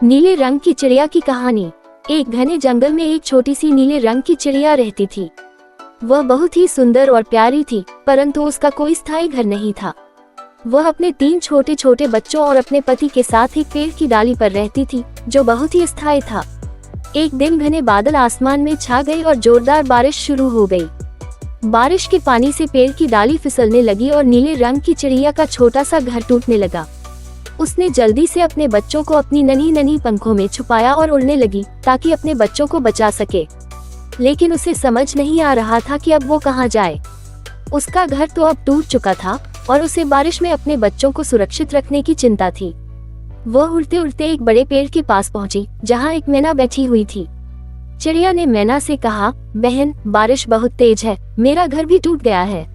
नीले रंग की चिड़िया की कहानी। एक घने जंगल में एक छोटी सी नीले रंग की चिड़िया रहती थी। वह बहुत ही सुंदर और प्यारी थी, परंतु उसका कोई स्थायी घर नहीं था। वह अपने 3 छोटे छोटे बच्चों और अपने पति के साथ एक पेड़ की डाली पर रहती थी, जो बहुत ही अस्थायी था। एक दिन घने बादल आसमान में छा गए और जोरदार बारिश शुरू हो गई। बारिश के पानी से पेड़ की डाली फिसलने लगी और नीले रंग की चिड़िया का छोटा सा घर टूटने लगा। उसने जल्दी से अपने बच्चों को अपनी नन्ही नन्ही पंखों में छुपाया और उड़ने लगी ताकि अपने बच्चों को बचा सके। लेकिन उसे समझ नहीं आ रहा था कि अब वो कहाँ जाए। उसका घर तो अब टूट चुका था और उसे बारिश में अपने बच्चों को सुरक्षित रखने की चिंता थी। वह उड़ते उड़ते एक बड़े पेड़ के पास पहुंची, जहां एक मैना बैठी हुई थी। चिड़िया ने मैना से कहा, बहन, बारिश बहुत तेज है, मेरा घर भी टूट गया है।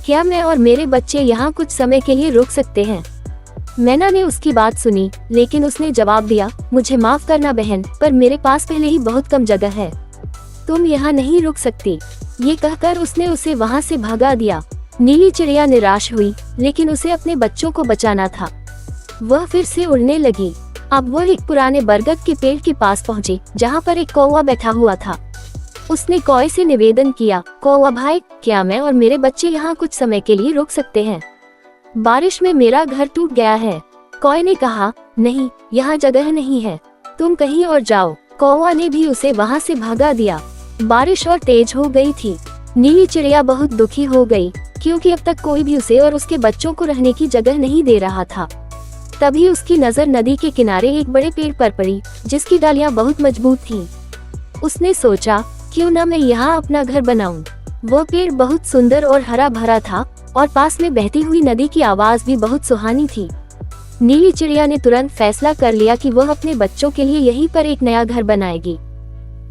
क्या मैं और मेरे बच्चे यहाँ कुछ समय के लिए रुक सकते हैं? मैना ने उसकी बात सुनी, लेकिन उसने जवाब दिया, मुझे माफ करना बहन, पर मेरे पास पहले ही बहुत कम जगह है, तुम यहाँ नहीं रुक सकती। ये कहकर उसने उसे वहाँ से भगा दिया। नीली चिड़िया निराश हुई, लेकिन उसे अपने बच्चों को बचाना था। वह फिर से उड़ने लगी। अब वह एक पुराने बरगद के पेड़ के पास पहुंची, जहाँ पर एक कौवा बैठा हुआ था। उसने कौवे से निवेदन किया, कौवा भाई, क्या मैं और मेरे बच्चे यहाँ कुछ समय के लिए रुक सकते हैं? बारिश में मेरा घर टूट गया है। कौवे ने कहा, नहीं, यहाँ जगह नहीं है, तुम कहीं और जाओ। कौवा ने भी उसे वहाँ से भगा दिया। बारिश और तेज हो गई थी। नीली चिड़िया बहुत दुखी हो गई, क्योंकि अब तक कोई भी उसे और उसके बच्चों को रहने की जगह नहीं दे रहा था। तभी उसकी नजर नदी के किनारे एक बड़े पेड़ पर पड़ी, जिसकी डालियां बहुत मजबूत थीं। उसने सोचा, क्यों न मैं यहाँ अपना घर बनाऊं। वो पेड़ बहुत सुंदर और हरा भरा था और पास में बहती हुई नदी की आवाज भी बहुत सुहानी थी। नीली चिड़िया ने तुरंत फैसला कर लिया कि वह अपने बच्चों के लिए यहीं पर एक नया घर बनाएगी।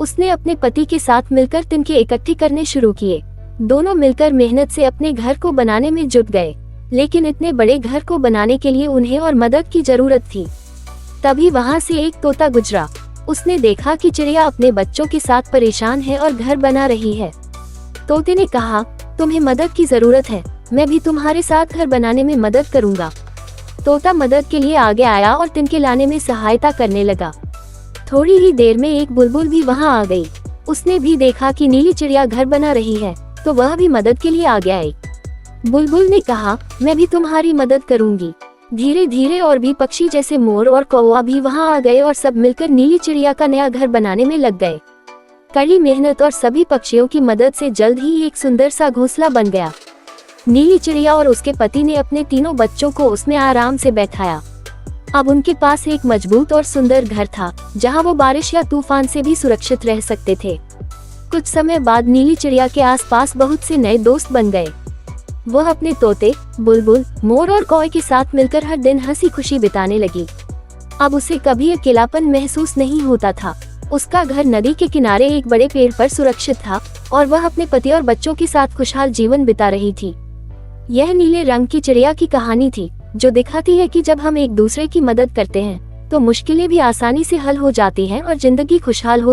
उसने अपने पति के साथ मिलकर तिनके इकट्ठे करने शुरू किए। दोनों मिलकर मेहनत से अपने घर को बनाने में जुट गए, लेकिन इतने बड़े घर को बनाने के लिए उन्हें और मदद की जरूरत थी। तभी वहाँ से एक तोता गुजरा। उसने देखा कि चिड़िया अपने बच्चों के साथ परेशान है और घर बना रही है। तोते ने कहा, तुम्हें मदद की जरूरत है, मैं भी तुम्हारे साथ घर बनाने में मदद करूंगा। तोता मदद के लिए आगे आया और तिनके लाने में सहायता करने लगा। थोड़ी ही देर में एक बुलबुल भी वहां आ गई। उसने भी देखा कि नीली चिड़िया घर बना रही है, तो वह भी मदद के लिए आगे आई। बुलबुल ने कहा, मैं भी तुम्हारी मदद करूंगी। धीरे धीरे और भी पक्षी जैसे मोर और कौवा भी वहां आ गए और सब मिलकर नीली चिड़िया का नया घर बनाने में लग गए। कड़ी मेहनत और सभी पक्षियों की मदद से जल्द ही एक सुंदर सा घोंसला बन गया। नीली चिड़िया और उसके पति ने अपने तीनों बच्चों को उसमें आराम से बैठाया। अब उनके पास एक मजबूत और सुंदर घर था, जहां वो बारिश या तूफान से भी सुरक्षित रह सकते थे। कुछ समय बाद नीली चिड़िया के आसपास बहुत से नए दोस्त बन गए। वह अपने तोते, बुलबुल, मोर और कौवे के साथ मिलकर हर दिन हंसी खुशी बिताने लगी। अब उसे कभी अकेलापन महसूस नहीं होता था। उसका घर नदी के किनारे एक बड़े पेड़ पर सुरक्षित था और वह अपने पति और बच्चों के साथ खुशहाल जीवन बिता रही थी। यह नीले रंग की चिड़िया की कहानी थी, जो दिखाती है कि जब हम एक दूसरे की मदद करते हैं, तो मुश्किलें भी आसानी से हल हो जाती हैं और जिंदगी खुशहाल हो